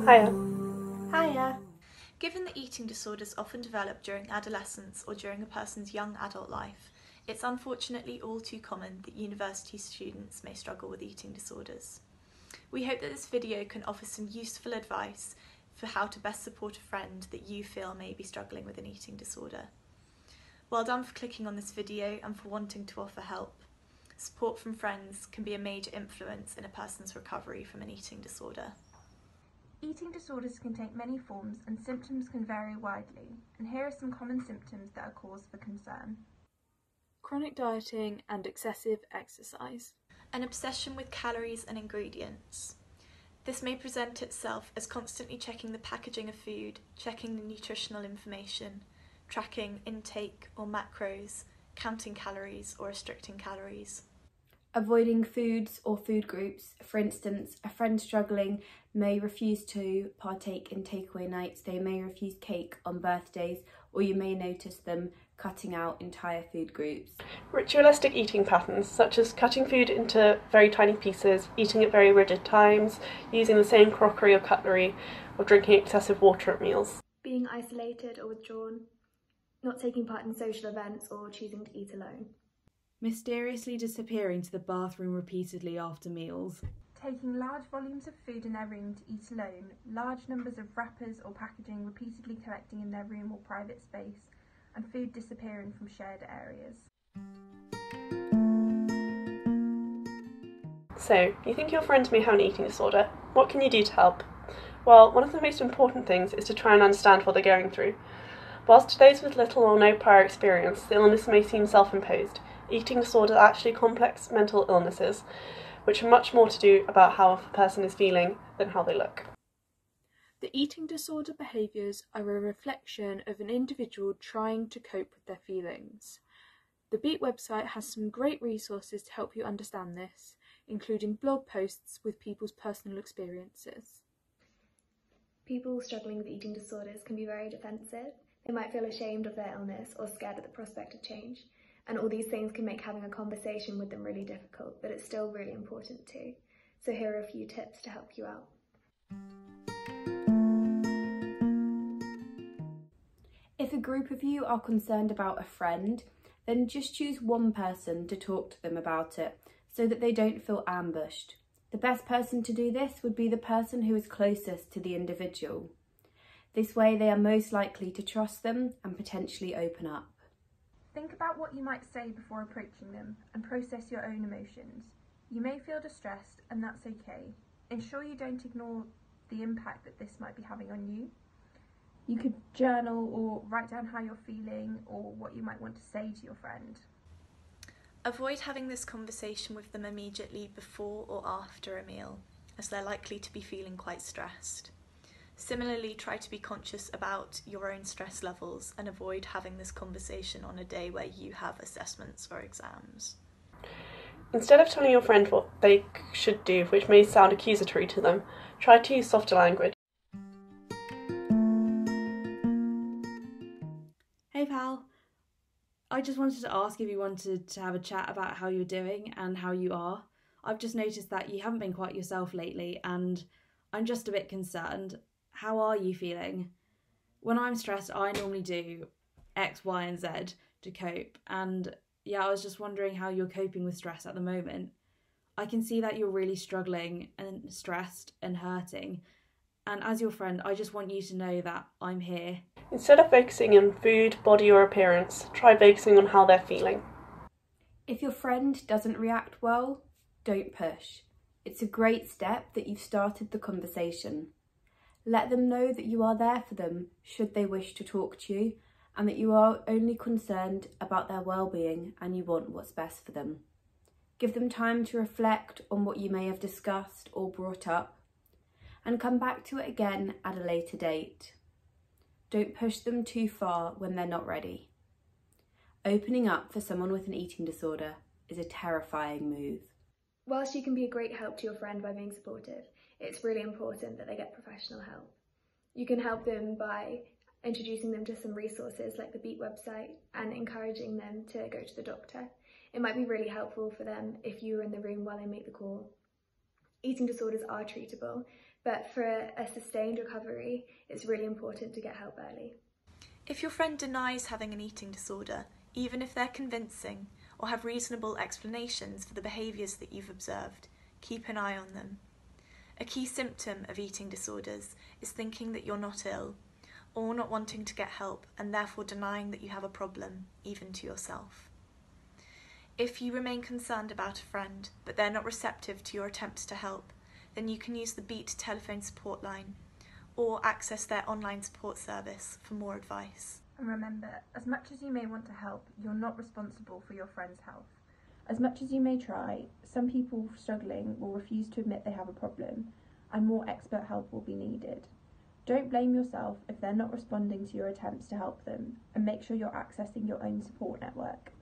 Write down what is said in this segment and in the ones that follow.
Hiya. Hiya. Given that eating disorders often develop during adolescence or during a person's young adult life, it's unfortunately all too common that university students may struggle with eating disorders. We hope that this video can offer some useful advice for how to best support a friend that you feel may be struggling with an eating disorder. Well done for clicking on this video and for wanting to offer help. Support from friends can be a major influence in a person's recovery from an eating disorder. Eating disorders can take many forms and symptoms can vary widely, and here are some common symptoms that are cause for concern. Chronic dieting and excessive exercise. An obsession with calories and ingredients. This may present itself as constantly checking the packaging of food, checking the nutritional information, tracking intake or macros, counting calories or restricting calories. Avoiding foods or food groups. For instance, a friend struggling may refuse to partake in takeaway nights, they may refuse cake on birthdays, or you may notice them cutting out entire food groups. Ritualistic eating patterns, such as cutting food into very tiny pieces, eating at very rigid times, using the same crockery or cutlery, or drinking excessive water at meals. Being isolated or withdrawn, not taking part in social events or choosing to eat alone. Mysteriously disappearing to the bathroom repeatedly after meals. Taking large volumes of food in their room to eat alone, large numbers of wrappers or packaging repeatedly collecting in their room or private space, and food disappearing from shared areas. So, you think your friend may have an eating disorder. What can you do to help? Well, one of the most important things is to try and understand what they're going through. Whilst to those with little or no prior experience, the illness may seem self-imposed, eating disorders are actually complex mental illnesses, which are much more to do about how a person is feeling than how they look. The eating disorder behaviours are a reflection of an individual trying to cope with their feelings. The Beat website has some great resources to help you understand this, including blog posts with people's personal experiences. People struggling with eating disorders can be very defensive. They might feel ashamed of their illness or scared at the prospect of change. And all these things can make having a conversation with them really difficult, but it's still really important too. So here are a few tips to help you out. If a group of you are concerned about a friend, then just choose one person to talk to them about it so that they don't feel ambushed. The best person to do this would be the person who is closest to the individual. This way they are most likely to trust them and potentially open up. Think about what you might say before approaching them and process your own emotions. You may feel distressed, and that's okay. Ensure you don't ignore the impact that this might be having on you. You could journal or write down how you're feeling or what you might want to say to your friend. Avoid having this conversation with them immediately before or after a meal, as they're likely to be feeling quite stressed. Similarly, try to be conscious about your own stress levels and avoid having this conversation on a day where you have assessments or exams. Instead of telling your friend what they should do, which may sound accusatory to them, try to use softer language. Hey pal, I just wanted to ask if you wanted to have a chat about how you're doing and how you are. I've just noticed that you haven't been quite yourself lately and I'm just a bit concerned. How are you feeling? When I'm stressed, I normally do X, Y, and Z to cope. And yeah, I was just wondering how you're coping with stress at the moment. I can see that you're really struggling and stressed and hurting. And as your friend, I just want you to know that I'm here. Instead of focusing on food, body, or appearance, try focusing on how they're feeling. If your friend doesn't react well, don't push. It's a great step that you've started the conversation. Let them know that you are there for them should they wish to talk to you and that you are only concerned about their well-being and you want what's best for them. Give them time to reflect on what you may have discussed or brought up and come back to it again at a later date. Don't push them too far when they're not ready. Opening up for someone with an eating disorder is a terrifying move. Whilst you can be a great help to your friend by being supportive, it's really important that they get professional help. You can help them by introducing them to some resources like the Beat website and encouraging them to go to the doctor. It might be really helpful for them if you are in the room while they make the call. Eating disorders are treatable. But for a sustained recovery, it's really important to get help early. If your friend denies having an eating disorder, even if they're convincing or have reasonable explanations for the behaviours that you've observed, keep an eye on them. A key symptom of eating disorders is thinking that you're not ill, or not wanting to get help and therefore denying that you have a problem, even to yourself. If you remain concerned about a friend, but they're not receptive to your attempts to help, then you can use the Beat telephone support line, or access their online support service for more advice. And remember, as much as you may want to help, you're not responsible for your friend's health. As much as you may try, some people struggling will refuse to admit they have a problem, and more expert help will be needed. Don't blame yourself if they're not responding to your attempts to help them, and make sure you're accessing your own support network.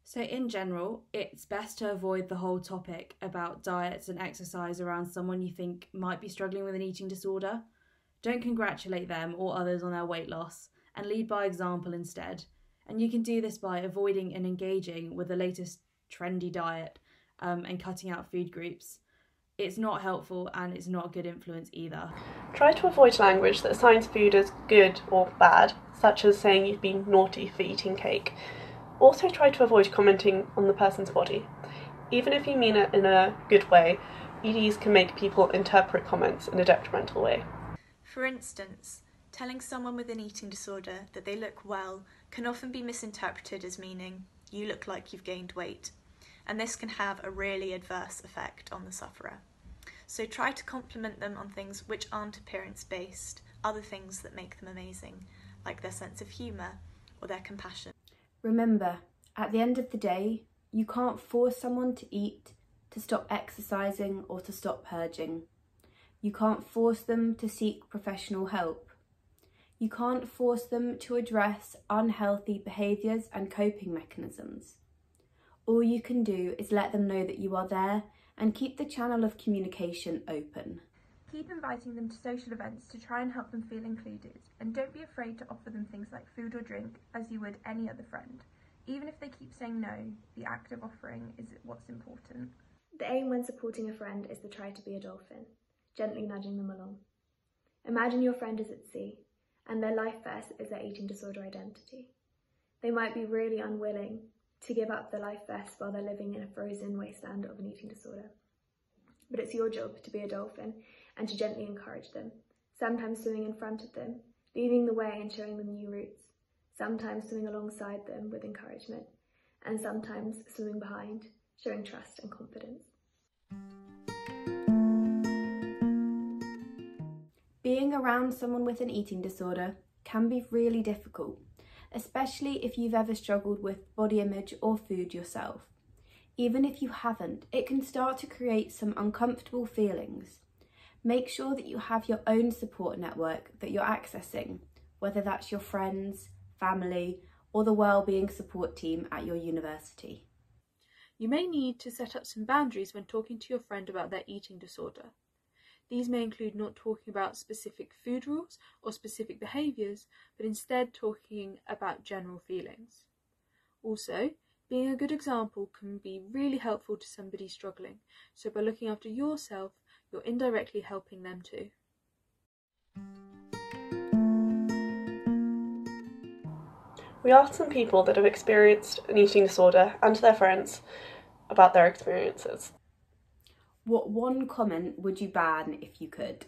So in general, it's best to avoid the whole topic about diets and exercise around someone you think might be struggling with an eating disorder. Don't congratulate them or others on their weight loss, and lead by example instead. And you can do this by avoiding and engaging with the latest trendy diet and cutting out food groups. It's not helpful and it's not a good influence either. Try to avoid language that assigns food as good or bad, such as saying you've been naughty for eating cake. Also try to avoid commenting on the person's body. Even if you mean it in a good way, EDs can make people interpret comments in a detrimental way. For instance, telling someone with an eating disorder that they look well can often be misinterpreted as meaning, you look like you've gained weight, and this can have a really adverse effect on the sufferer. So try to compliment them on things which aren't appearance-based, other things that make them amazing, like their sense of humour or their compassion. Remember, at the end of the day, you can't force someone to eat, to stop exercising or to stop purging. You can't force them to seek professional help. You can't force them to address unhealthy behaviours and coping mechanisms. All you can do is let them know that you are there and keep the channel of communication open. Keep inviting them to social events to try and help them feel included, and don't be afraid to offer them things like food or drink as you would any other friend. Even if they keep saying no, the act of offering is what's important. The aim when supporting a friend is to try to be a dolphin, gently nudging them along. Imagine your friend is at sea, and their life vest is their eating disorder identity. They might be really unwilling to give up the life vest while they're living in a frozen wasteland of an eating disorder. But it's your job to be a dolphin and to gently encourage them, sometimes swimming in front of them, leading the way and showing them new routes, sometimes swimming alongside them with encouragement, and sometimes swimming behind, showing trust and confidence. Being around someone with an eating disorder can be really difficult, especially if you've ever struggled with body image or food yourself. Even if you haven't, it can start to create some uncomfortable feelings. Make sure that you have your own support network that you're accessing, whether that's your friends, family, or the wellbeing support team at your university. You may need to set up some boundaries when talking to your friend about their eating disorder. These may include not talking about specific food rules or specific behaviours, but instead talking about general feelings. Also, being a good example can be really helpful to somebody struggling, so by looking after yourself, you're indirectly helping them too. We asked some people that have experienced an eating disorder and their friends about their experiences. What one comment would you ban if you could?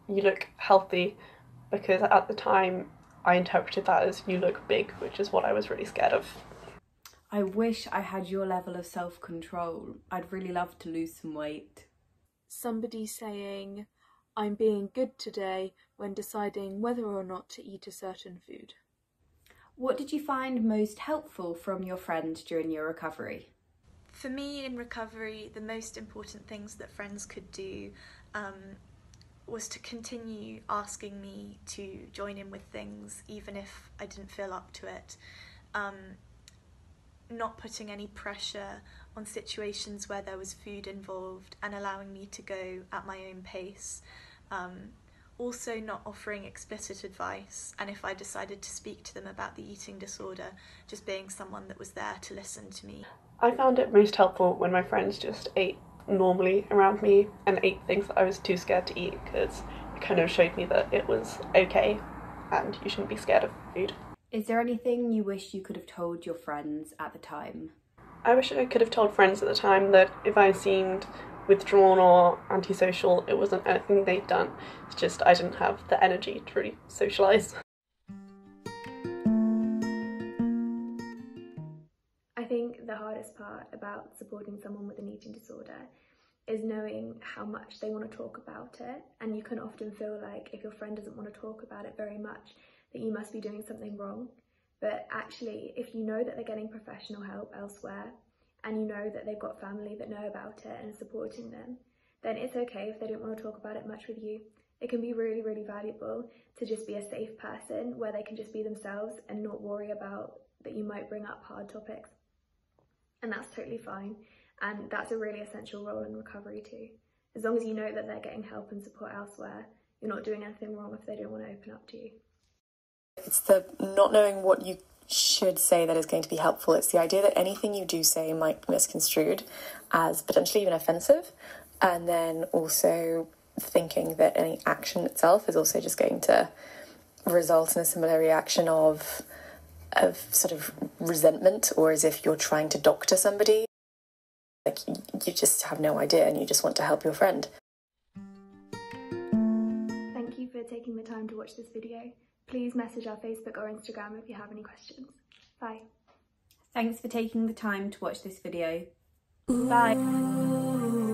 You look healthy, because at the time I interpreted that as you look big, which is what I was really scared of. I wish I had your level of self-control. I'd really love to lose some weight. Somebody saying, I'm being good today when deciding whether or not to eat a certain food. What did you find most helpful from your friend during your recovery? For me in recovery, the most important things that friends could do was to continue asking me to join in with things even if I didn't feel up to it. Not putting any pressure on situations where there was food involved and allowing me to go at my own pace. Also not offering explicit advice, and if I decided to speak to them about the eating disorder, just being someone that was there to listen to me. I found it most helpful when my friends just ate normally around me and ate things that I was too scared to eat, because it kind of showed me that it was okay and you shouldn't be scared of food. Is there anything you wish you could have told your friends at the time? I wish I could have told friends at the time that if I seemed withdrawn or antisocial, it wasn't anything they'd done. It's just I didn't have the energy to really socialise. I think the hardest part about supporting someone with an eating disorder is knowing how much they want to talk about it, and you can often feel like if your friend doesn't want to talk about it very much, that you must be doing something wrong. But actually, if you know that they're getting professional help elsewhere, and you know that they've got family that know about it and are supporting them, then it's okay if they don't want to talk about it much with you. It can be really, really valuable to just be a safe person where they can just be themselves and not worry about that you might bring up hard topics. And that's totally fine. And that's a really essential role in recovery too. As long as you know that they're getting help and support elsewhere, you're not doing anything wrong if they don't want to open up to you. It's the not knowing what you should say that is going to be helpful. It's the idea that anything you do say might be misconstrued as potentially even offensive, and then also thinking that any action itself is also just going to result in a similar reaction of sort of resentment, or as if you're trying to doctor somebody. Like, you just have no idea and you just want to help your friend. Thank you for taking the time to watch this video. Please message our Facebook or Instagram if you have any questions. Bye. Thanks for taking the time to watch this video. Bye.